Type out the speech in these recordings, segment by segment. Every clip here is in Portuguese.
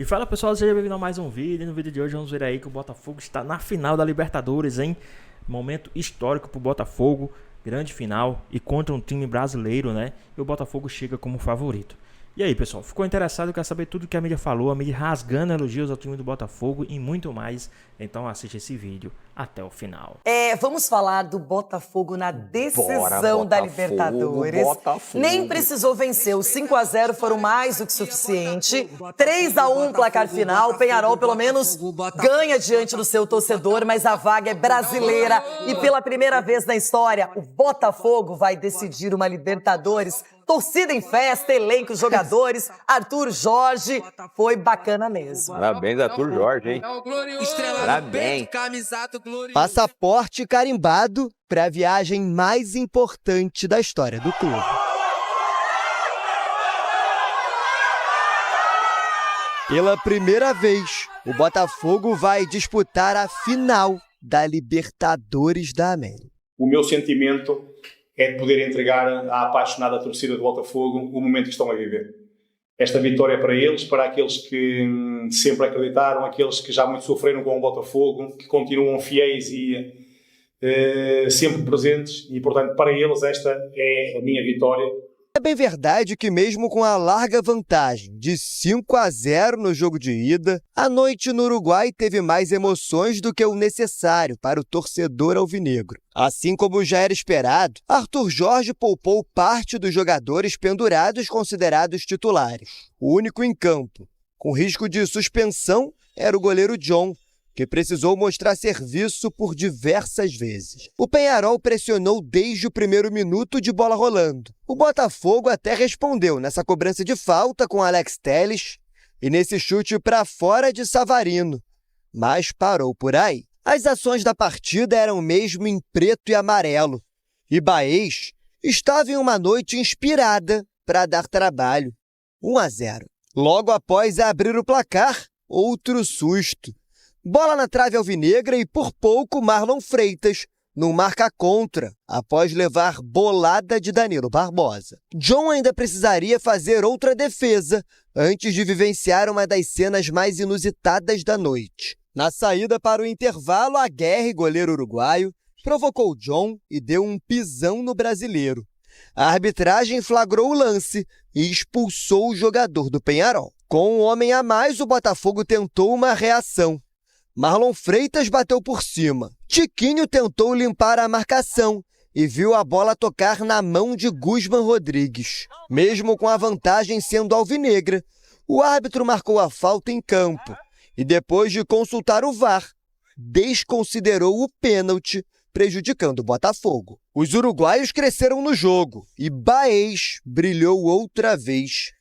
E fala pessoal, seja bem-vindo a mais um vídeo. No vídeo de hoje vamos ver aí que o Botafogo está na final da Libertadores, hein? Momento histórico pro Botafogo, grande final e contra um time brasileiro, né? E o Botafogo chega como favorito. E aí pessoal, ficou interessado? Quer saber tudo que a mídia falou, a mídia rasgando elogios ao time do Botafogo e muito mais? Então assiste esse vídeo até o final. Vamos falar do Botafogo na decisão da Libertadores. Nem precisou vencer, os 5-0 foram mais do que suficiente. 3-1 placar final, o Peñarol pelo menos ganha diante do seu torcedor, mas a vaga é brasileira e pela primeira vez na história, o Botafogo vai decidir uma Libertadores. Torcida em festa, elenco, jogadores, Arthur Jorge, foi bacana mesmo. Parabéns, Arthur Jorge, hein? Parabéns. Passaporte carimbado para a viagem mais importante da história do clube. Pela primeira vez, o Botafogo vai disputar a final da Libertadores da América. O meu sentimento é de poder entregar à apaixonada torcida do Botafogo o momento que estão a viver. Esta vitória é para eles, para aqueles que sempre acreditaram, aqueles que já muito sofreram com o Botafogo, que continuam fiéis e sempre presentes, e portanto para eles esta é a minha vitória. É bem verdade que mesmo com a larga vantagem de 5-0 no jogo de ida, a noite no Uruguai teve mais emoções do que o necessário para o torcedor alvinegro. Assim como já era esperado, Arthur Jorge poupou parte dos jogadores pendurados considerados titulares. O único em campo, com risco de suspensão, era o goleiro John, que precisou mostrar serviço por diversas vezes. O Peñarol pressionou desde o primeiro minuto de bola rolando. O Botafogo até respondeu nessa cobrança de falta com Alex Telles e nesse chute para fora de Savarino, mas parou por aí. As ações da partida eram mesmo em preto e amarelo, e Baez estava em uma noite inspirada para dar trabalho. 1-0. Logo após abrir o placar, outro susto. Bola na trave alvinegra e por pouco Marlon Freitas não marca contra, após levar bolada de Danilo Barbosa. John ainda precisaria fazer outra defesa antes de vivenciar uma das cenas mais inusitadas da noite. Na saída para o intervalo, Aguerre, goleiro uruguaio, provocou John e deu um pisão no brasileiro. A arbitragem flagrou o lance e expulsou o jogador do Peñarol. Com um homem a mais, o Botafogo tentou uma reação. Marlon Freitas bateu por cima. Tiquinho tentou limpar a marcação e viu a bola tocar na mão de Gusman Rodrigues. Mesmo com a vantagem sendo alvinegra, o árbitro marcou a falta em campo e, depois de consultar o VAR, desconsiderou o pênalti, prejudicando o Botafogo. Os uruguaios cresceram no jogo e Baez brilhou outra vez.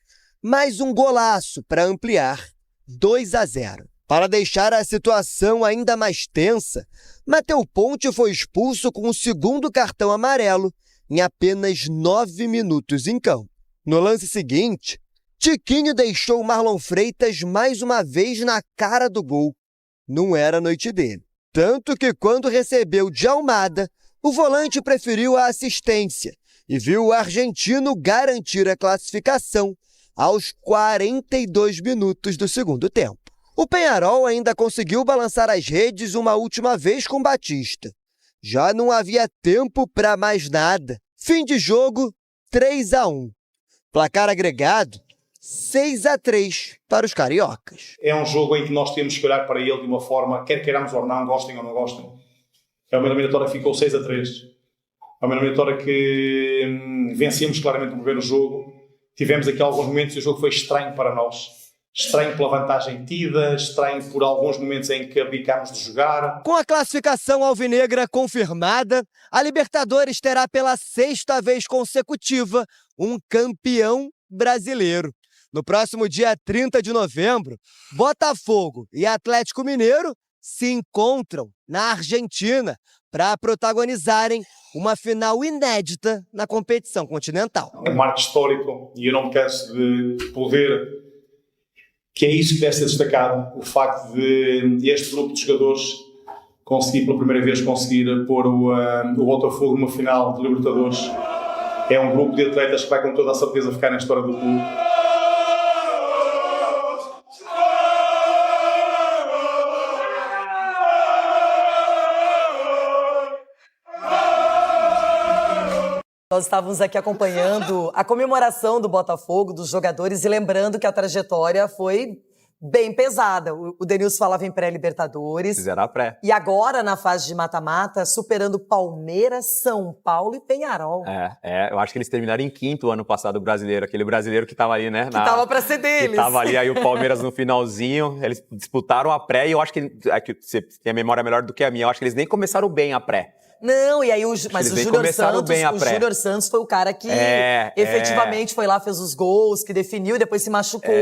Mais um golaço para ampliar, 2-0. Para deixar a situação ainda mais tensa, Matheus Ponte foi expulso com o segundo cartão amarelo em apenas 9 minutos em campo. No lance seguinte, Tiquinho deixou Marlon Freitas mais uma vez na cara do gol. Não era a noite dele. Tanto que quando recebeu de Almada, o volante preferiu a assistência e viu o argentino garantir a classificação aos 42 minutos do segundo tempo. O Peñarol ainda conseguiu balançar as redes uma última vez com Batista. Já não havia tempo para mais nada. Fim de jogo, 3-1. Placar agregado, 6-3 para os cariocas. É um jogo em que nós temos que olhar para ele de uma forma, quer queiramos ou não, gostem ou não gostem. É uma eliminatória que ficou 6-3. É uma eliminatória que vencemos claramente no primeiro jogo. Tivemos aqui alguns momentos e o jogo foi estranho para nós. Estranho pela vantagem tida, estranho por alguns momentos em que abdicámos de jogar. Com a classificação alvinegra confirmada, a Libertadores terá pela 6ª vez consecutiva um campeão brasileiro. No próximo dia 30 de novembro, Botafogo e Atlético Mineiro se encontram na Argentina para protagonizarem uma final inédita na competição continental. É um marco histórico e eu não me canso de poder, que é isso que deve ser destacado, o facto de este grupo de jogadores conseguir pela primeira vez pôr o Botafogo numa final de Libertadores. É um grupo de atletas que vai com toda a certeza ficar na história do clube. nós estávamos aqui acompanhando a comemoração do Botafogo, dos jogadores, e lembrando que a trajetória foi bem pesada. O Denilson falava em pré-Libertadores. Fizeram a pré. E agora, na fase de mata-mata, superando Palmeiras, São Paulo e Penharol. Eu acho que eles terminaram em quinto ano passado o brasileiro. Aquele brasileiro que tava ali, né? Que tava pra ser deles. Que tava ali, aí o Palmeiras no finalzinho. Eles disputaram a pré e eu acho que você tem a memória melhor do que a minha. Eu acho que eles nem começaram bem a pré. Não, e aí mas o Júnior Santos foi o cara que efetivamente foi lá, fez os gols, que definiu e depois se machucou.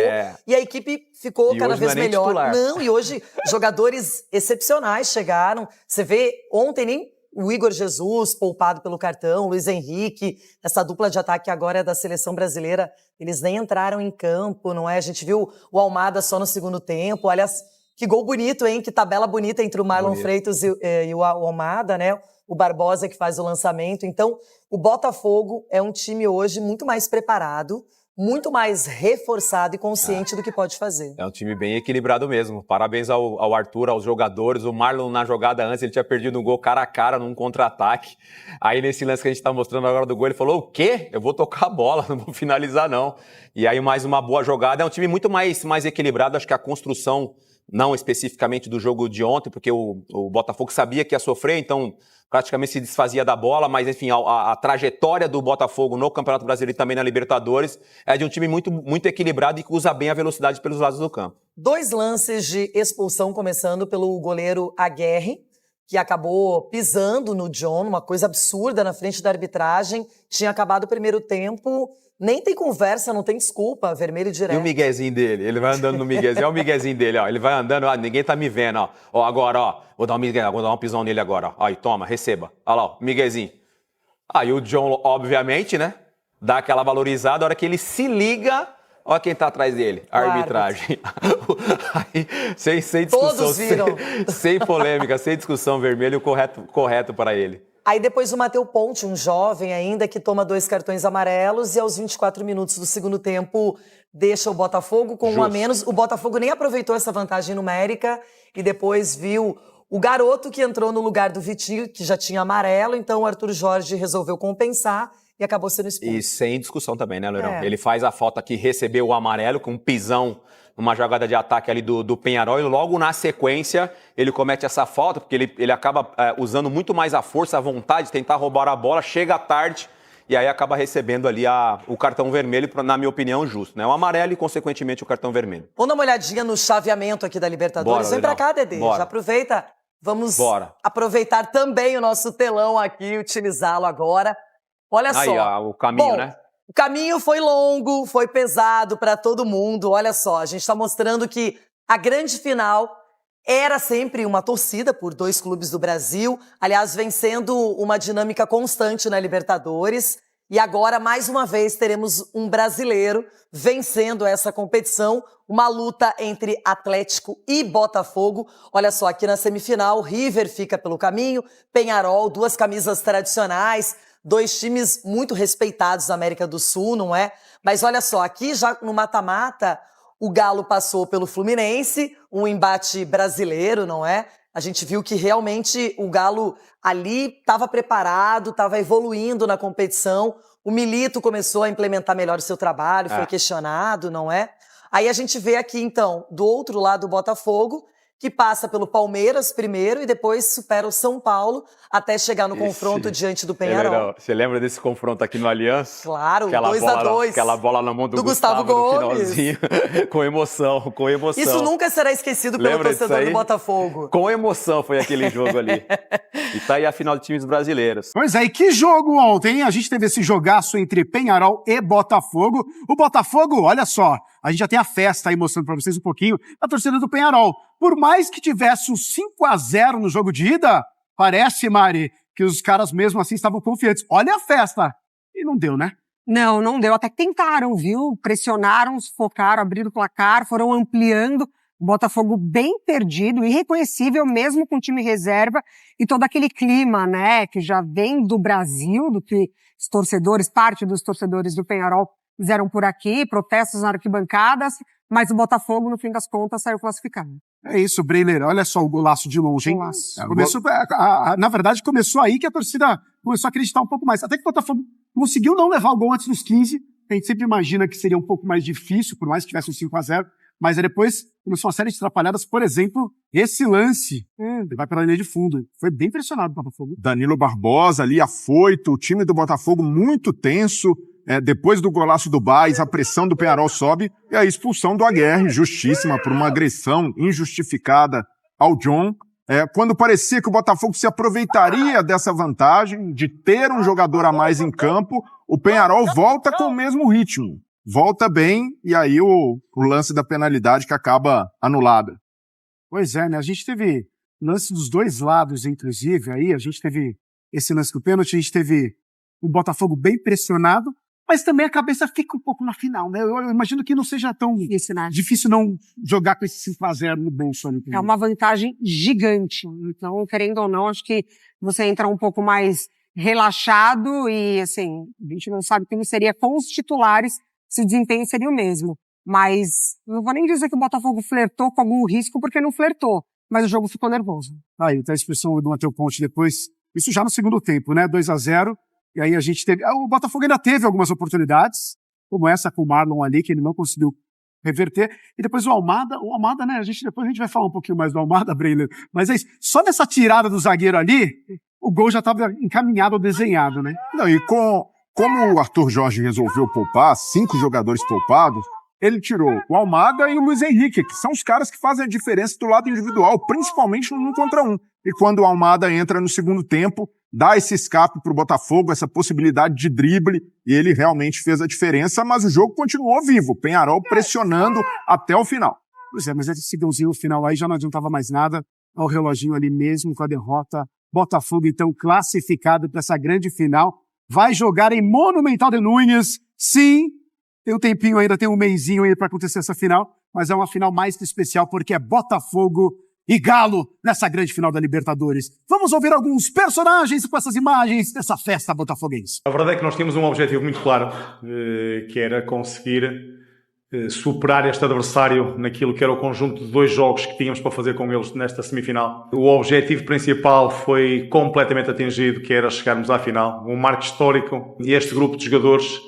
E a equipe ficou cada vez melhor. Não, e hoje jogadores excepcionais chegaram. Você vê, ontem nem o Igor Jesus, poupado pelo cartão, o Luiz Henrique, essa dupla de ataque agora é da seleção brasileira, eles nem entraram em campo, não é? A gente viu o Almada só no segundo tempo. Aliás, que gol bonito, hein? Que tabela bonita entre o Marlon Freitas e o Almada, né? O Barbosa que faz o lançamento. Então, o Botafogo é um time hoje muito mais preparado, muito mais reforçado e consciente do que pode fazer. É um time bem equilibrado mesmo. Parabéns ao Arthur, aos jogadores. O Marlon, na jogada antes, ele tinha perdido um gol cara a cara num contra-ataque. Aí, nesse lance que a gente tá mostrando agora do gol, ele falou, o quê? Eu vou tocar a bola, não vou finalizar, não. E aí, mais uma boa jogada. É um time muito mais equilibrado. Acho que a construção, não especificamente do jogo de ontem, porque o Botafogo sabia que ia sofrer, então praticamente se desfazia da bola, mas enfim, a trajetória do Botafogo no Campeonato Brasileiro e também na Libertadores é de um time muito, muito equilibrado e que usa bem a velocidade pelos lados do campo. 2 lances de expulsão, começando pelo goleiro Aguerre, que acabou pisando no John, uma coisa absurda na frente da arbitragem. Tinha acabado o primeiro tempo, nem tem conversa, não tem desculpa, vermelho direto. E o miguezinho dele? Ele vai andando no miguezinho, olha o miguezinho dele, ó. Ele vai andando, ó, ninguém tá me vendo, ó. Ó, agora, ó, vou dar um pisão nele agora, ó. Aí, toma, receba. Olha lá, ó, miguezinho. Aí o John, obviamente, né, dá aquela valorizada, a hora que ele se liga, olha quem tá atrás dele, a arbitragem. Aí, sem discussão, todos viram. Sem polêmica, sem discussão, vermelho correto para ele. Aí depois o Matheus Ponte, um jovem ainda, que toma 2 cartões amarelos e aos 24 minutos do segundo tempo deixa o Botafogo com um a menos. O Botafogo nem aproveitou essa vantagem numérica e depois viu o garoto que entrou no lugar do Vitinho, que já tinha amarelo, então o Arthur Jorge resolveu compensar e acabou sendo expulso. E sem discussão também, né, Loirão? Ele faz a falta que recebeu o amarelo com um pisão, uma jogada de ataque ali do Penharol, e logo na sequência ele comete essa falta, porque ele acaba usando muito mais a força, a vontade de tentar roubar a bola, chega tarde e aí acaba recebendo ali o cartão vermelho, na minha opinião, justo, né? O amarelo e, consequentemente, o cartão vermelho. Vamos dar uma olhadinha no chaveamento aqui da Libertadores. Vem pra cá, Dedê. Já aproveita. Vamos aproveitar também o nosso telão aqui e utilizá-lo agora. Olha só. Aí, o caminho, né? O caminho foi longo, foi pesado para todo mundo. Olha só, a gente está mostrando que a grande final era sempre uma torcida por 2 clubes do Brasil. Aliás, vem sendo uma dinâmica constante na Libertadores. E agora, mais uma vez, teremos um brasileiro vencendo essa competição. Uma luta entre Atlético e Botafogo. Olha só, aqui na semifinal, River fica pelo caminho, Penharol, 2 camisas tradicionais, 2 times muito respeitados da América do Sul, não é? Mas olha só, aqui já no mata-mata, o Galo passou pelo Fluminense, um embate brasileiro, não é? A gente viu que realmente o Galo ali estava preparado, estava evoluindo na competição. O Milito começou a implementar melhor o seu trabalho, foi questionado, não é? Aí a gente vê aqui, então, do outro lado o Botafogo, que passa pelo Palmeiras primeiro e depois supera o São Paulo até chegar no confronto diante do Penharol. Você lembra desse confronto aqui no Allianz? Claro, 2-2. Aquela bola na mão do Gustavo Gomes. No finalzinho. Com emoção. Isso nunca será esquecido pelo torcedor do Botafogo. Com emoção foi aquele jogo ali. E tá aí a final de times brasileiros. Pois é, e que jogo ontem, hein? A gente teve esse jogaço entre Penharol e Botafogo. O Botafogo, olha só, a gente já tem a festa aí mostrando pra vocês um pouquinho da torcida do Penharol. Por mais que tivesse um 5-0 no jogo de ida, parece, Mari, que os caras mesmo assim estavam confiantes. Olha a festa! E não deu, né? Não deu. Até que tentaram, viu? Pressionaram, sufocaram, abriram o placar, foram ampliando. O Botafogo bem perdido, irreconhecível mesmo com o time reserva. E todo aquele clima, né, que já vem do Brasil, do que os torcedores, parte dos torcedores do Penharol fizeram por aqui, protestos nas arquibancadas. mas o Botafogo, no fim das contas, saiu classificado. É isso, Breiler. Olha só o golaço de longe, hein? Começou, na verdade, começou aí que a torcida começou a acreditar um pouco mais. Até que o Botafogo conseguiu não levar o gol antes dos 15. A gente sempre imagina que seria um pouco mais difícil, por mais que tivesse um 5-0. Mas aí depois começou uma série de atrapalhadas. Por exemplo, esse lance. Ele vai pela linha de fundo. Foi bem pressionado o Botafogo. Danilo Barbosa ali afoito, o time do Botafogo muito tenso. Depois do golaço do Baez, a pressão do Peñarol sobe e a expulsão do Aguerre, justíssima, por uma agressão injustificada ao John. Quando parecia que o Botafogo se aproveitaria dessa vantagem de ter um jogador a mais em campo, o Peñarol volta com o mesmo ritmo. Volta bem e aí o lance da penalidade que acaba anulada. Pois é, né? A gente teve lance dos dois lados, inclusive. Aí a gente teve esse lance do pênalti, a gente teve o Botafogo bem pressionado, mas também a cabeça fica um pouco na final, né? Eu imagino que não seja tão difícil não jogar com esse 5-0 no bolso. Né? É uma vantagem gigante. Então, querendo ou não, acho que você entra um pouco mais relaxado e, assim, a gente não sabe como seria com os titulares se o desempenho seria o mesmo. Mas não vou nem dizer que o Botafogo flertou com algum risco, porque não flertou. Mas o jogo ficou nervoso. Aí, tá a expressão do Matheus Ponte depois. Isso já no segundo tempo, né? 2-0. E aí a gente teve... O Botafogo ainda teve algumas oportunidades, como essa com o Marlon ali, que ele não conseguiu reverter. E depois o Almada, né? Depois a gente vai falar um pouquinho mais do Almada, Breiler. Mas é isso. Só nessa tirada do zagueiro ali, o gol já estava encaminhado ou desenhado, né? Não, e como o Arthur Jorge resolveu poupar, 5 jogadores poupados, ele tirou o Almada e o Luiz Henrique, que são os caras que fazem a diferença do lado individual, principalmente no 1 contra 1. E quando o Almada entra no segundo tempo, dá esse escape pro Botafogo, essa possibilidade de drible, e ele realmente fez a diferença, mas o jogo continuou vivo, o Peñarol pressionando até o final. Pois é, mas esse golzinho final aí já não adiantava mais nada, ao reloginho ali mesmo com a derrota. Botafogo, então, classificado para essa grande final, vai jogar em Monumental de Núñez, sim, tem um tempinho ainda, tem um mesinho aí para acontecer essa final, mas é uma final mais que especial porque é Botafogo e Galo nessa grande final da Libertadores. Vamos ouvir alguns personagens com essas imagens dessa festa botafoguense. A verdade é que nós tínhamos um objetivo muito claro, que era conseguir superar este adversário naquilo que era o conjunto de 2 jogos que tínhamos para fazer com eles nesta semifinal. O objetivo principal foi completamente atingido, que era chegarmos à final. Um marco histórico e este grupo de jogadores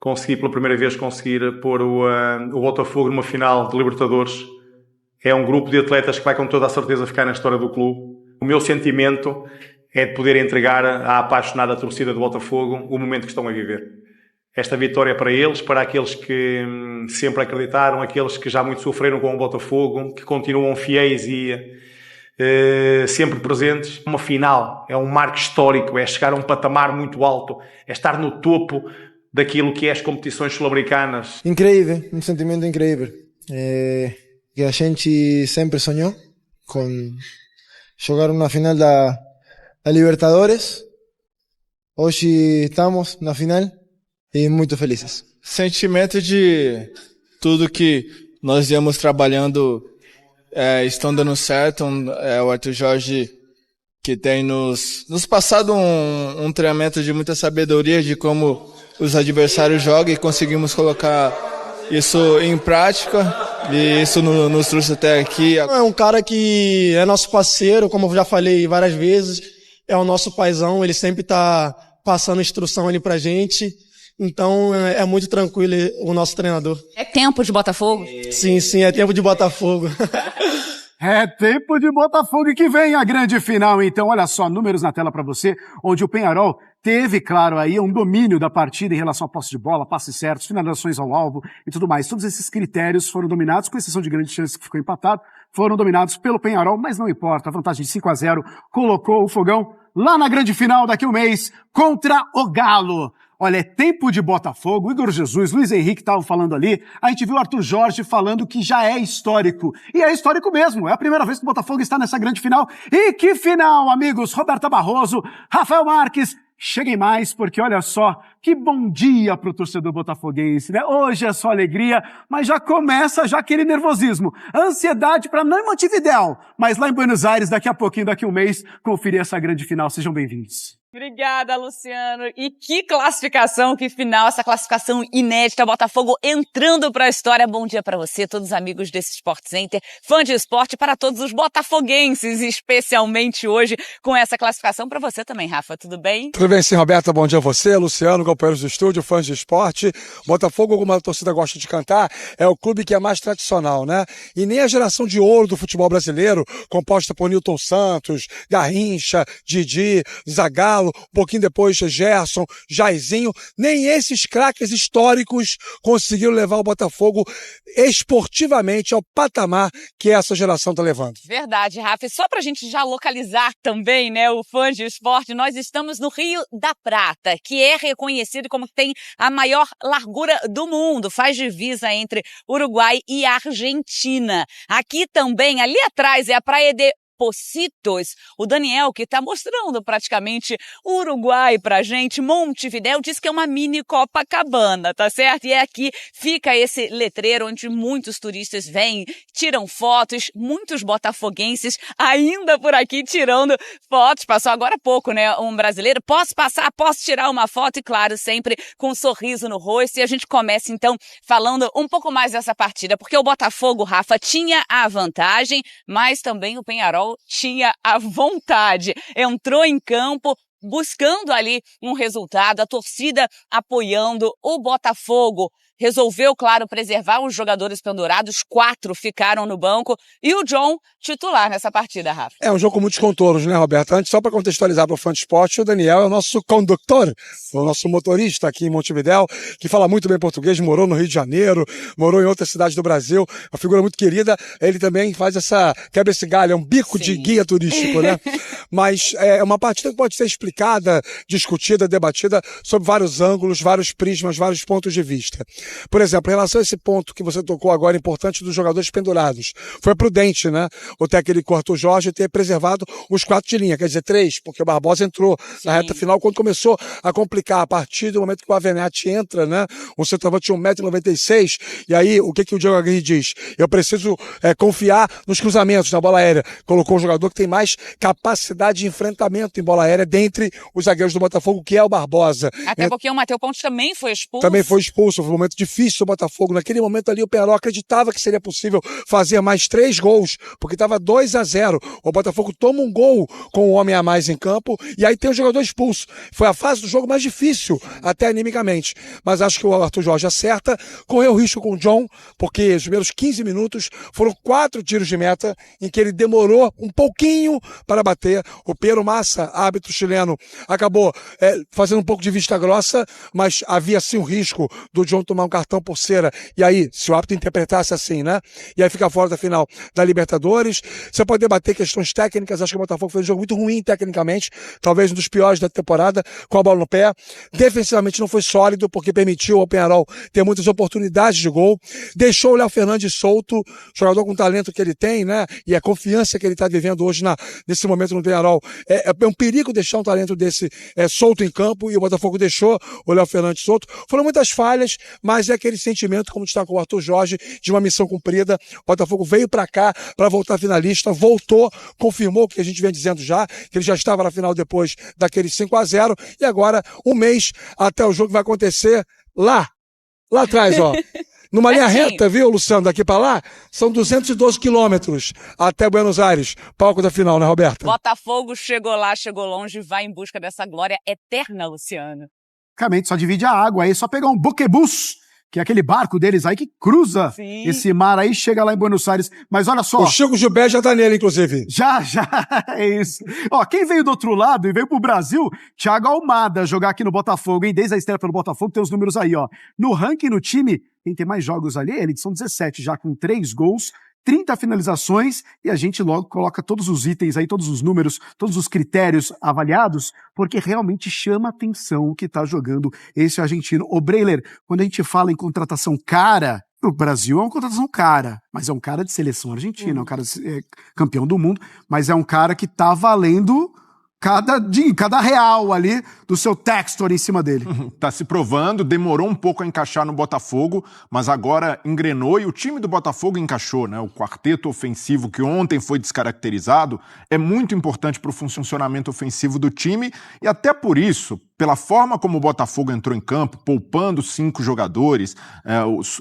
conseguir pela primeira vez pôr o Botafogo numa final de Libertadores. É um grupo de atletas que vai com toda a certeza ficar na história do clube. O meu sentimento é de poder entregar à apaixonada torcida do Botafogo o momento que estão a viver. Esta vitória é para eles, para aqueles que sempre acreditaram, aqueles que já muito sofreram com o Botafogo, que continuam fiéis e sempre presentes. Uma final é um marco histórico, é chegar a um patamar muito alto, é estar no topo daquilo que é as competições sul-americanas. Incrível, um sentimento incrível. Que a gente sempre sonhou com jogar uma final da Libertadores. Hoje estamos na final e muito felizes. Sentimento de tudo que nós íamos trabalhando estão dando certo. O Arthur Jorge que tem nos passado um treinamento de muita sabedoria de como os adversários jogam e conseguimos colocar isso em prática e isso nos trouxe até aqui. É um cara que é nosso parceiro, como eu já falei várias vezes, é o nosso paizão, ele sempre tá passando instrução ali pra gente, então é muito tranquilo o nosso treinador. É tempo de Botafogo? Sim, é tempo de Botafogo. É tempo de Botafogo e que vem a grande final. Então, olha só, números na tela para você, onde o Peñarol teve, claro, aí um domínio da partida em relação à posse de bola, passes certos, finalizações ao alvo e tudo mais. Todos esses critérios foram dominados, com exceção de grande chance que ficou empatado, foram dominados pelo Peñarol, mas não importa, a vantagem de 5-0 colocou o Fogão lá na grande final daqui a um mês contra o Galo. Olha, é tempo de Botafogo, Igor Jesus, Luiz Henrique estavam falando ali, a gente viu o Arthur Jorge falando que já é histórico. E é histórico mesmo, é a primeira vez que o Botafogo está nessa grande final. E que final, amigos! Roberta Barroso, Rafael Marques, cheguem mais, porque olha só, que bom dia pro torcedor botafoguense, né? Hoje é só alegria, mas já começa já aquele nervosismo, ansiedade para não em Montevidéu, mas lá em Buenos Aires, daqui a pouquinho, daqui a um mês, conferir essa grande final. Sejam bem-vindos. Obrigada, Luciano. E que classificação, que final, essa classificação inédita, Botafogo entrando para a história. Bom dia para você, todos os amigos desse Sport Center, fã de esporte, para todos os botafoguenses, especialmente hoje com essa classificação. Para você também, Rafa, tudo bem? Tudo bem sim, Roberta, bom dia a você, Luciano, companheiros do estúdio, fãs de esporte. Botafogo, como a torcida gosta de cantar, é o clube que é mais tradicional, né? E nem a geração de ouro do futebol brasileiro, composta por Nilton Santos, Garrincha, Didi, Zagallo, um pouquinho depois Gerson, Jairzinho, nem esses craques históricos conseguiram levar o Botafogo esportivamente ao patamar que essa geração está levando. Verdade, Rafa. E só pra gente já localizar também, né, o fã de esporte, nós estamos no Rio da Prata, que é reconhecido como tem a maior largura do mundo, faz divisa entre Uruguai e Argentina. Aqui também, ali atrás, é a Praia de Pocitos, o Daniel, que está mostrando praticamente o Uruguai pra gente, Montevidéu, diz que é uma mini Copacabana, tá certo? E é aqui fica esse letreiro onde muitos turistas vêm, tiram fotos, muitos botafoguenses ainda por aqui tirando fotos. Passou agora há pouco, né, um brasileiro. Posso passar? Posso tirar uma foto? E claro, sempre com um sorriso no rosto. E a gente começa então falando um pouco mais dessa partida, porque o Botafogo, Rafa, tinha a vantagem, mas também o Peñarol tinha a vontade, entrou em campo buscando ali um resultado, a torcida apoiando o Botafogo. Resolveu, claro, preservar os jogadores pendurados, 4 ficaram no banco e o John titular nessa partida, Rafa. É um jogo com muitos contornos, né, Roberto? Antes, só para contextualizar para o fã de esporte, o Daniel é o nosso condutor, o nosso motorista aqui em Montevidéu, que fala muito bem português, morou no Rio de Janeiro, morou em outras cidades do Brasil, uma figura muito querida. Ele também quebra esse galho, é um bico de guia turístico, né? Mas é uma partida que pode ser explicada, discutida, debatida sob vários ângulos, vários prismas, vários pontos de vista. Por exemplo, em relação a esse ponto que você tocou agora, importante dos jogadores pendurados, foi prudente, né? O técnico Arthur Jorge ter preservado os 4 de linha, quer dizer, 3, porque o Barbosa entrou na reta final quando começou a complicar a partir do momento que o Avenatti entra, né? Um centroavante de 1,96 m, e aí o que o Diego Aguirre diz? Eu preciso confiar nos cruzamentos, na bola aérea. Colocou um jogador que tem mais capacidade de enfrentamento em bola aérea dentre os zagueiros do Botafogo, que é o Barbosa. Até porque o Matheus Pontes também foi expulso. Também foi expulso, foi um momento difícil o Botafogo. Naquele momento ali o Peñarol acreditava que seria possível fazer mais 3 gols, porque estava 2-0. O Botafogo toma um gol com um homem a mais em campo e aí tem o jogador expulso. Foi a fase do jogo mais difícil, até animicamente. Mas acho que o Arthur Jorge acerta, correu risco com o John, porque os primeiros 15 minutos foram 4 tiros de meta em que ele demorou um pouquinho para bater. O Pedro Massa, árbitro chileno, acabou fazendo um pouco de vista grossa, mas havia sim um risco do John tomar um cartão por cera, e aí, se o árbitro interpretasse assim, né? E aí fica fora da final da Libertadores. Você pode debater questões técnicas, acho que o Botafogo fez um jogo muito ruim tecnicamente, talvez um dos piores da temporada, com a bola no pé. Defensivamente não foi sólido, porque permitiu ao Peñarol ter muitas oportunidades de gol, deixou o Léo Fernandes solto, jogador com o talento que ele tem, né? E a confiança que ele está vivendo hoje nesse momento no Peñarol. É um perigo deixar um talento desse solto em campo, e o Botafogo deixou o Léo Fernandes solto. Foram muitas falhas, mas é aquele sentimento, como destacou o Arthur Jorge, de uma missão cumprida. O Botafogo veio para cá para voltar finalista, voltou, confirmou o que a gente vem dizendo já, que ele já estava na final depois daquele 5-0, e agora um mês até o jogo vai acontecer lá atrás, ó. Numa linha reta, viu, Luciano, daqui para lá, são 212 quilômetros até Buenos Aires, palco da final, né, Roberta? Botafogo chegou lá, chegou longe, vai em busca dessa glória eterna, Luciano. Basicamente, só divide a água aí, só pegar um buquebus, que é aquele barco deles aí que cruza esse mar aí, chega lá em Buenos Aires. Mas olha só. O Chico Gilberto já tá nele, inclusive. Já, é isso. Ó, quem veio do outro lado e veio pro Brasil, Thiago Almada, jogar aqui no Botafogo, hein? Desde a estreia pelo Botafogo, tem os números aí, ó. No ranking, no time, quem tem mais jogos ali, eles são 17, já com 3 gols, 30 finalizações, e a gente logo coloca todos os itens aí, todos os números, todos os critérios avaliados, porque realmente chama atenção o que tá jogando esse argentino. Ô Breiler, quando a gente fala em contratação cara, o Brasil é uma contratação cara, mas é um cara de seleção argentina, é um cara campeão do mundo, mas é um cara que tá valendo cada real ali do seu Textor em cima dele. Tá se provando, demorou um pouco a encaixar no Botafogo, mas agora engrenou e o time do Botafogo encaixou, né? O quarteto ofensivo que ontem foi descaracterizado é muito importante para o funcionamento ofensivo do time e até por isso, pela forma como o Botafogo entrou em campo, poupando 5 jogadores,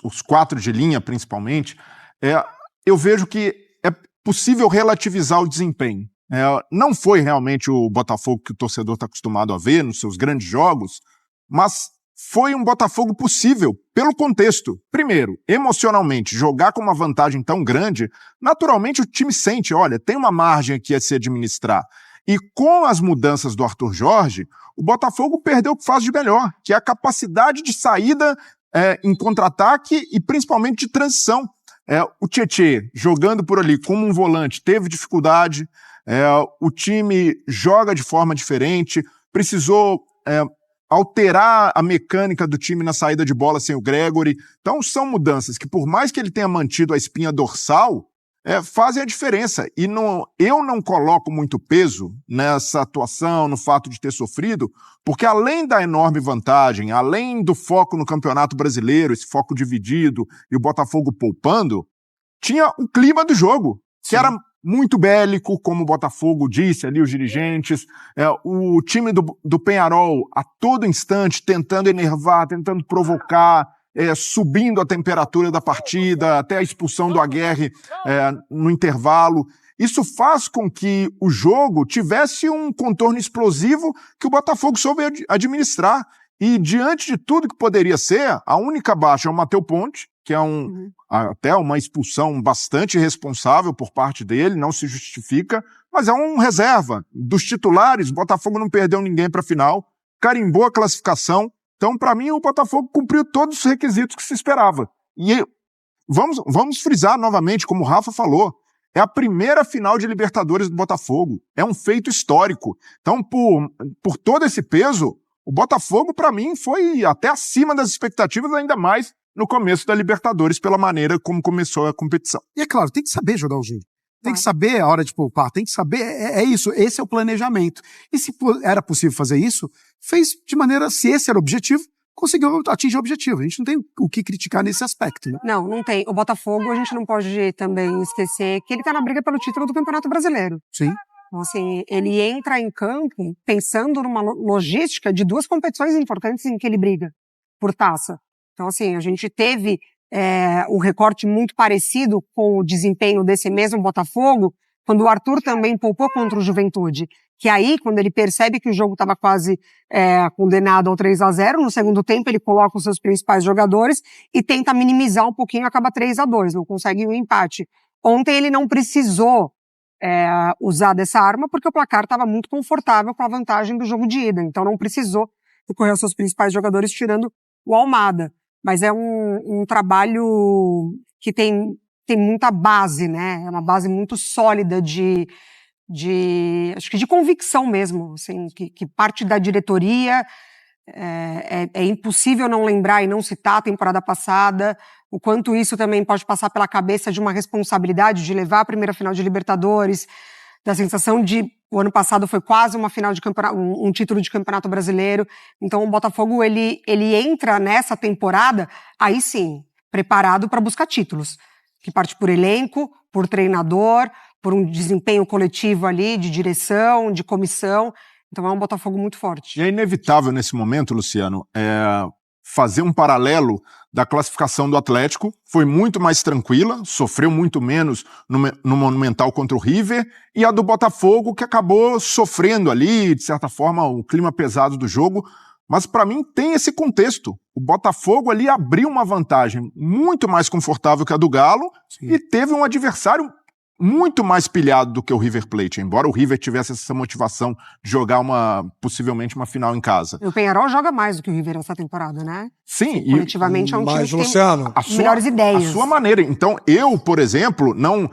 os 4 de linha principalmente, eu vejo que é possível relativizar o desempenho. Não foi realmente o Botafogo que o torcedor está acostumado a ver nos seus grandes jogos, mas foi um Botafogo possível pelo contexto. Primeiro, emocionalmente, jogar com uma vantagem tão grande, naturalmente o time sente, olha, tem uma margem aqui a se administrar. E com as mudanças do Arthur Jorge, o Botafogo perdeu o que faz de melhor, que é a capacidade de saída em contra-ataque e principalmente de transição. O Tietê, jogando por ali como um volante, teve dificuldade. O time joga de forma diferente, precisou alterar a mecânica do time na saída de bola sem o Gregory. Então são mudanças que, por mais que ele tenha mantido a espinha dorsal, fazem a diferença. E eu não coloco muito peso nessa atuação, no fato de ter sofrido, porque além da enorme vantagem, além do foco no Campeonato Brasileiro, esse foco dividido e o Botafogo poupando, tinha o clima do jogo, que era muito bélico, como o Botafogo disse ali, os dirigentes, o time do Peñarol a todo instante tentando enervar, tentando provocar, subindo a temperatura da partida, até a expulsão do Aguerre no intervalo. Isso faz com que o jogo tivesse um contorno explosivo que o Botafogo soube administrar. E diante de tudo que poderia ser, a única baixa é o Matheus Ponte, que é até uma expulsão bastante irresponsável por parte dele, não se justifica, mas é um reserva. Dos titulares, o Botafogo não perdeu ninguém para a final, carimbou a classificação. Então, para mim, o Botafogo cumpriu todos os requisitos que se esperava. E vamos frisar novamente, como o Rafa falou, é a primeira final de Libertadores do Botafogo. É um feito histórico. Então, por todo esse peso, o Botafogo, para mim, foi até acima das expectativas, ainda mais no começo da Libertadores, pela maneira como começou a competição. E é claro, tem que saber jogar o jogo. Tem que saber a hora de poupar, tem que saber, isso, esse é o planejamento. E se era possível fazer isso, fez de maneira, se esse era o objetivo, conseguiu atingir o objetivo. A gente não tem o que criticar nesse aspecto, né? Não tem. O Botafogo, a gente não pode também esquecer que ele tá na briga pelo título do Campeonato Brasileiro. Sim. Então, assim, ele entra em campo pensando numa logística de 2 competições importantes em que ele briga por taça. Então, assim, a gente teve um recorte muito parecido com o desempenho desse mesmo Botafogo, quando o Arthur também poupou contra o Juventude. Que aí, quando ele percebe que o jogo estava quase condenado ao 3-0, no segundo tempo ele coloca os seus principais jogadores e tenta minimizar um pouquinho, acaba 3-2, não consegue o empate. Ontem ele não precisou usar dessa arma porque o placar estava muito confortável com a vantagem do jogo de ida, então não precisou recorrer aos seus principais jogadores, tirando o Almada. Mas é um trabalho que tem muita base, né? É uma base muito sólida acho que de convicção mesmo, assim, que parte da diretoria. É impossível não lembrar e não citar a temporada passada, o quanto isso também pode passar pela cabeça de uma responsabilidade de levar a primeira final de Libertadores, da sensação de o ano passado foi quase uma final de campeonato, um título de Campeonato Brasileiro. Então o Botafogo ele entra nessa temporada, aí sim, preparado para buscar títulos, que parte por elenco, por treinador, por um desempenho coletivo ali, de direção, de comissão. Então é um Botafogo muito forte. E é inevitável nesse momento, Luciano, fazer um paralelo da classificação do Atlético. Foi muito mais tranquila, sofreu muito menos no Monumental contra o River, e a do Botafogo, que acabou sofrendo ali, de certa forma, o clima pesado do jogo. Mas para mim tem esse contexto. O Botafogo ali abriu uma vantagem muito mais confortável que a do Galo. Sim. E teve um adversário muito mais pilhado do que o River Plate, embora o River tivesse essa motivação de jogar possivelmente uma final em casa. O Peñarol joga mais do que o River essa temporada, né? Sim. Coletivamente é um time que Luciano, tem melhores ideias. A sua maneira. Então eu, por exemplo, não...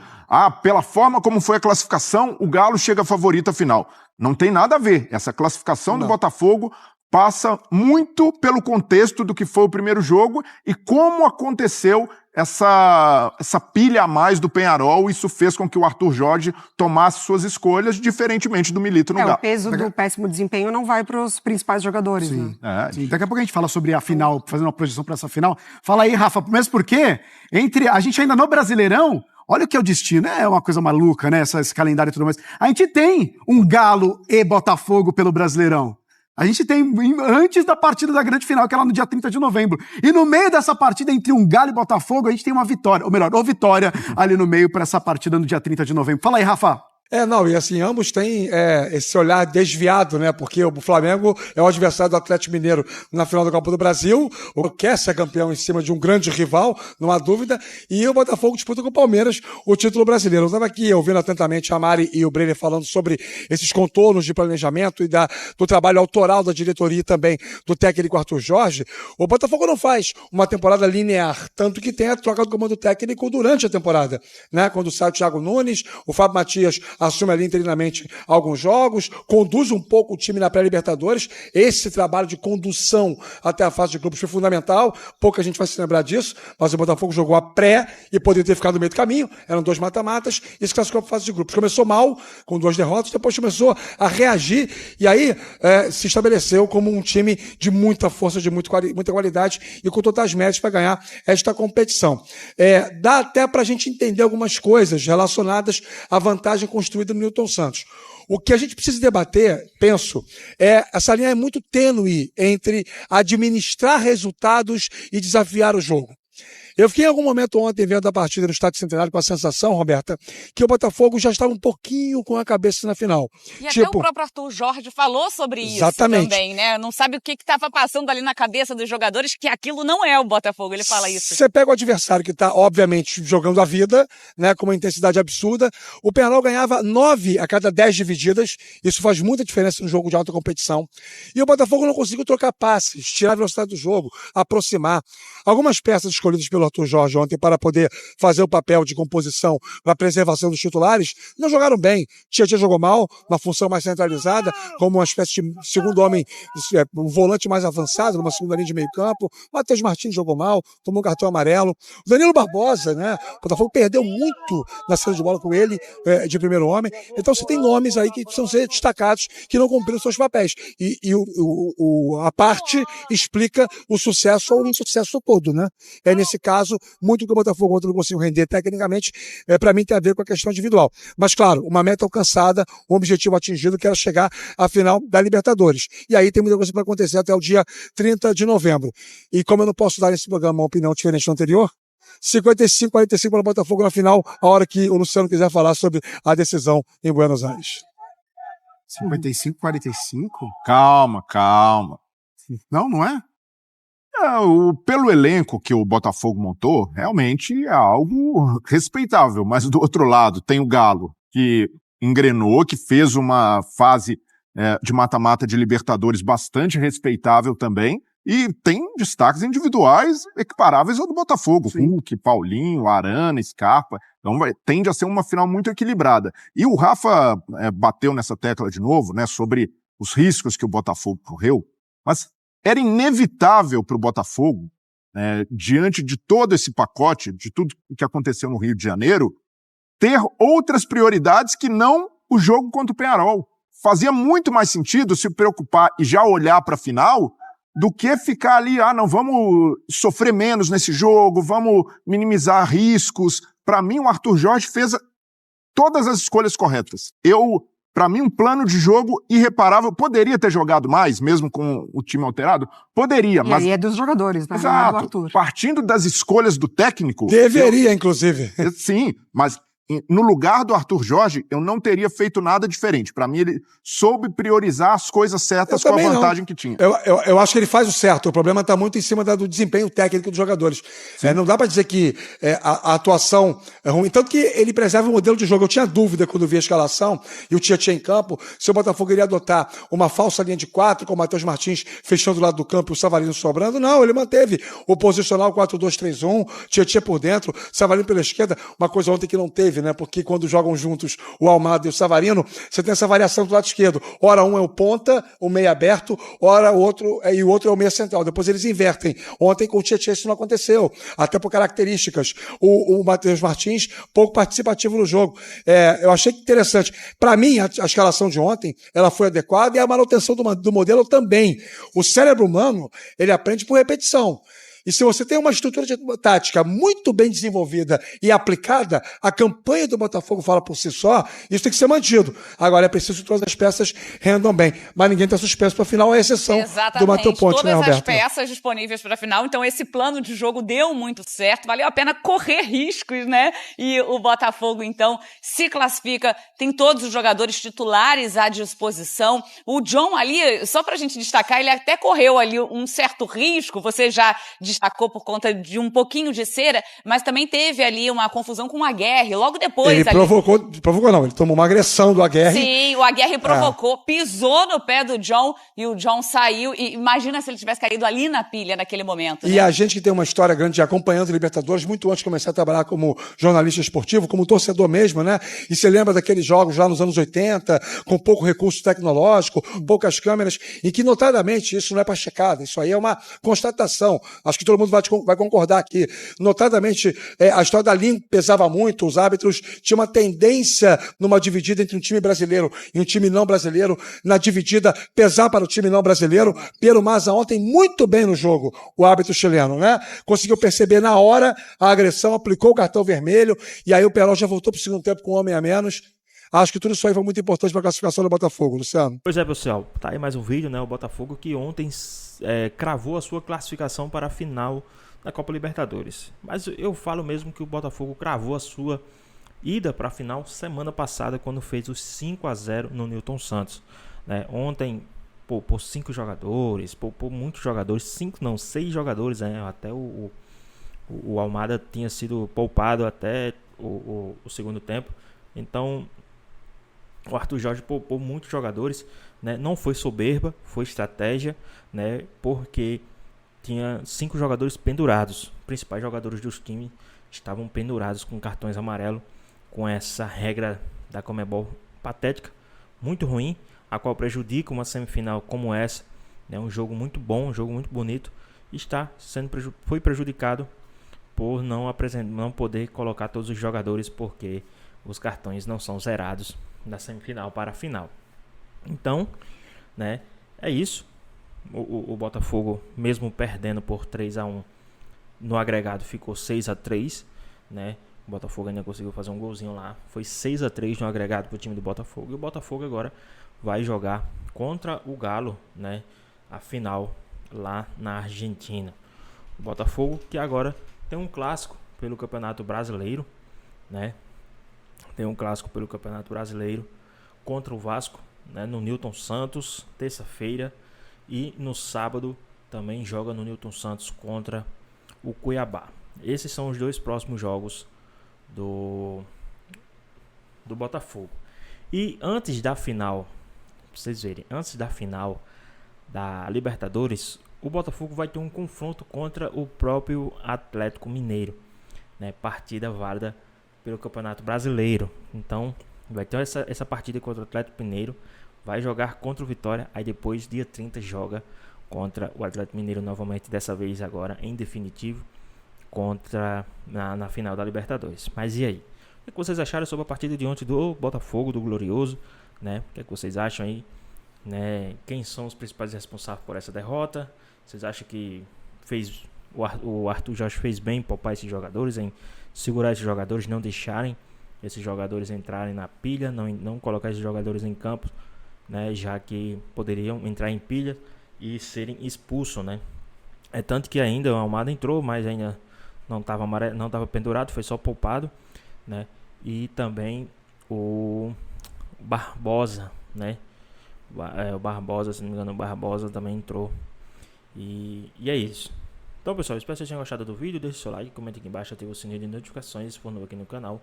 pela forma como foi a classificação, o Galo chega favorito à final. Não tem nada a ver. Essa classificação do Botafogo passa muito pelo contexto do que foi o primeiro jogo e como aconteceu essa pilha a mais do Peñarol, isso fez com que o Arthur Jorge tomasse suas escolhas, diferentemente do Milito no Galo. O peso do péssimo desempenho não vai para os principais jogadores. Sim. Né? Sim. Daqui a pouco a gente fala sobre a final, fazendo uma projeção para essa final. Fala aí, Rafa, mesmo porque a gente ainda no Brasileirão, olha o que é o destino, é uma coisa maluca, né? Esse calendário e tudo mais. A gente tem um Galo e Botafogo pelo Brasileirão. A gente tem antes da partida da grande final, que é lá no dia 30 de novembro. E no meio dessa partida entre um Galo e Botafogo, a gente tem uma vitória. Ou melhor, uma vitória ali no meio para essa partida no dia 30 de novembro. Fala aí, Rafa. E assim, ambos têm esse olhar desviado, né? Porque o Flamengo é o adversário do Atlético Mineiro na final da Copa do Brasil, quer ser campeão em cima de um grande rival, não há dúvida, e o Botafogo disputa com o Palmeiras o título brasileiro. Eu estava aqui ouvindo atentamente a Mari e o Brenner falando sobre esses contornos de planejamento e do trabalho autoral da diretoria e também do técnico Arthur Jorge. O Botafogo não faz uma temporada linear, tanto que tem a troca do comando técnico durante a temporada, né? Quando sai o Thiago Nunes, o Fábio Matias assume ali interinamente alguns jogos, conduz um pouco o time na pré-Libertadores. Esse trabalho de condução até a fase de grupos foi fundamental, pouca gente vai se lembrar disso, mas o Botafogo jogou a pré e poderia ter ficado no meio do caminho, eram 2 mata-matas e se classificou para a fase de grupos. Começou mal, com 2 derrotas, depois começou a reagir e aí se estabeleceu como um time de muita força, de muita qualidade e com totais méritos para ganhar esta competição. Dá até para a gente entender algumas coisas relacionadas à vantagem construída no Newton Santos. O que a gente precisa debater, penso, essa linha é muito tênue entre administrar resultados e desafiar o jogo. Eu fiquei em algum momento ontem vendo a partida no Estádio Centenário com a sensação, Roberta, que o Botafogo já estava um pouquinho com a cabeça na final. E até o próprio Arthur Jorge falou sobre isso também, né? Não sabe o que estava passando ali na cabeça dos jogadores, que aquilo não é o Botafogo, ele fala isso. Você pega o adversário que está, obviamente, jogando a vida, né, com uma intensidade absurda. O Peñarol ganhava 9 a cada 10 divididas, isso faz muita diferença no jogo de alta competição. E o Botafogo não conseguiu trocar passes, tirar a velocidade do jogo, aproximar. Algumas peças escolhidas pelo Arthur Jorge ontem para poder fazer o papel de composição para preservação dos titulares, não jogaram bem. Tietchan jogou mal, uma função mais centralizada, como uma espécie de segundo homem, um volante mais avançado, uma segunda linha de meio campo. O Matheus Martins jogou mal, tomou um cartão amarelo. O Danilo Barbosa, né? O Botafogo perdeu muito na saída de bola com ele, de primeiro homem. Então você tem nomes aí que precisam ser destacados, que não cumpriram seus papéis. E a parte explica o sucesso ou o insucesso todo, né? Nesse caso, muito que o Botafogo ontem não conseguiu render tecnicamente, para mim tem a ver com a questão individual. Mas, claro, uma meta alcançada, um objetivo atingido, que era chegar à final da Libertadores. E aí tem muita coisa para acontecer até o dia 30 de novembro. E como eu não posso dar nesse programa uma opinião diferente do anterior, 55-45 para o Botafogo na final, a hora que o Luciano quiser falar sobre a decisão em Buenos Aires. 55-45? Calma. Não é? Pelo elenco que o Botafogo montou, realmente é algo respeitável. Mas do outro lado, tem o Galo, que engrenou, que fez uma fase de mata-mata de Libertadores bastante respeitável também. E tem destaques individuais equiparáveis ao do Botafogo. Hulk, Paulinho, Arana, Scarpa. Então tende a ser uma final muito equilibrada. E o Rafa bateu nessa tecla de novo, né, sobre os riscos que o Botafogo correu. Mas era inevitável para o Botafogo, diante de todo esse pacote, de tudo que aconteceu no Rio de Janeiro, ter outras prioridades que não o jogo contra o Peñarol. Fazia muito mais sentido se preocupar e já olhar para a final do que ficar ali, não, vamos sofrer menos nesse jogo, vamos minimizar riscos. Para mim, o Arthur Jorge fez todas as escolhas corretas. Para mim, um plano de jogo irreparável. Poderia ter jogado mais, mesmo com o time alterado? Poderia, mas... E aí é dos jogadores, né? Exato. Do Arthur. Partindo das escolhas do técnico... Deveria, inclusive. Sim, mas no lugar do Arthur Jorge, eu não teria feito nada diferente. Para mim, ele soube priorizar as coisas certas com a vantagem que tinha. Eu acho que ele faz o certo. O problema está muito em cima do desempenho técnico dos jogadores. Não dá para dizer que a atuação é ruim. Tanto que ele preserva o modelo de jogo. Eu tinha dúvida quando vi a escalação e o Tietchan em campo, se o Botafogo iria adotar uma falsa linha de 4, com o Matheus Martins fechando o lado do campo e o Savarino sobrando. Não, ele manteve o posicional 4-2-3-1, Tietchan por dentro, Savarino pela esquerda. Uma coisa ontem que não teve teve, né? Porque quando jogam juntos o Almada e o Savarino, você tem essa variação do lado esquerdo. Ora um é o ponta, o meio aberto, ora o outro é o meio central. Depois eles invertem. Ontem com o Tietchan isso não aconteceu, até por características. O Matheus Martins, pouco participativo no jogo. Eu achei interessante. Para mim, a escalação de ontem, ela foi adequada e a manutenção do modelo também. O cérebro humano, ele aprende por repetição. E se você tem uma estrutura tática muito bem desenvolvida e aplicada, a campanha do Botafogo fala por si só, isso tem que ser mantido. Agora é preciso que todas as peças rendam bem. Mas ninguém está suspenso para a final, à exceção do Matheus Ponte, todas né, Roberto? as peças disponíveis para a final. Então esse plano de jogo deu muito certo. Valeu a pena correr riscos, né? E o Botafogo, então, se classifica. Tem todos os jogadores titulares à disposição. O John ali, só para a gente destacar, ele até correu ali um certo risco. Você já destacou por conta de um pouquinho de cera, mas também teve ali uma confusão com o Aguerre, logo depois. Ele provocou não, ele tomou uma agressão do Aguerre. Sim, o Aguerre provocou, pisou no pé do John e o John saiu. E imagina se ele tivesse caído ali na pilha naquele momento. E né? a gente que tem uma história grande de acompanhando Libertadores, muito antes de começar a trabalhar como jornalista esportivo, como torcedor mesmo, né? E você lembra daqueles jogos lá nos anos 80, com pouco recurso tecnológico, poucas câmeras, em que notadamente isso não é para checada, isso aí é uma constatação. Acho que todo mundo vai concordar aqui. Notadamente, a história da linha pesava muito, os árbitros tinham uma tendência numa dividida entre um time brasileiro e um time não brasileiro, na dividida pesar para o time não brasileiro. Piero Mazza ontem muito bem no jogo, o árbitro chileno, né? Conseguiu perceber na hora a agressão, aplicou o cartão vermelho, e aí o Perol já voltou para o segundo tempo com um homem a menos. Acho que tudo isso aí foi muito importante para a classificação do Botafogo, Luciano. Pois é, pessoal. Tá aí mais um vídeo, né? O Botafogo que ontem cravou a sua classificação para a final da Copa Libertadores. Mas eu falo mesmo que o Botafogo cravou a sua ida para a final semana passada, quando fez os 5-0 no Newton Santos. Né? Ontem, por 5 jogadores, por muitos jogadores, 6 jogadores, né? Até o Almada tinha sido poupado até o segundo tempo. Então, o Arthur Jorge poupou muitos jogadores, né? Não foi soberba, foi estratégia, né? Porque tinha 5 jogadores pendurados. Os principais jogadores dos times estavam pendurados com cartões amarelos, com essa regra da Conmebol patética, muito ruim, a qual prejudica uma semifinal como essa, né? Um jogo muito bom, um jogo muito bonito, e foi prejudicado por não poder colocar todos os jogadores, porque os cartões não são zerados da semifinal para a final. Então, né, é isso. O Botafogo, mesmo perdendo por 3-1 no agregado, ficou 6-3, né? O Botafogo ainda conseguiu fazer um golzinho lá. Foi 6-3 no agregado para o time do Botafogo. E o Botafogo agora vai jogar contra o Galo, né? A final lá na Argentina. O Botafogo que agora tem um clássico pelo Campeonato Brasileiro, né? Tem um clássico pelo Campeonato Brasileiro contra o Vasco, né? No Newton Santos, terça-feira. E no sábado também joga no Newton Santos contra o Cuiabá. Esses são os 2 próximos jogos do Botafogo. E antes da final, pra vocês verem, antes da final da Libertadores, o Botafogo vai ter um confronto contra o próprio Atlético Mineiro, né? Partida válida pelo Campeonato Brasileiro. Então vai ter essa partida contra o Atlético Mineiro. Vai jogar contra o Vitória, aí depois, dia 30, joga contra o Atlético Mineiro novamente, dessa vez agora em definitivo, na final da Libertadores. Mas e aí? O que vocês acharam sobre a partida de ontem do Botafogo, do Glorioso? Né? O que vocês acham aí? Né? Quem são os principais responsáveis por essa derrota? Vocês acham que o Arthur Jorge fez bem em poupar esses jogadores, em segurar esses jogadores, não deixarem esses jogadores entrarem na pilha, não colocar esses jogadores em campo, né, já que poderiam entrar em pilha e serem expulsos, né? É tanto que ainda o Almada entrou, mas ainda não estava pendurado, foi só poupado, né? E também o Barbosa, né? O Barbosa, se não me engano, o Barbosa também entrou. E é isso. Então, pessoal, espero que vocês tenham gostado do vídeo. Deixe seu like, comente aqui embaixo, ative o sininho de notificações se for novo aqui no canal.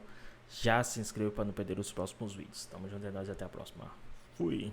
Já se inscreva para não perder os próximos vídeos. Tamo junto, é nóis, até a próxima. Fui.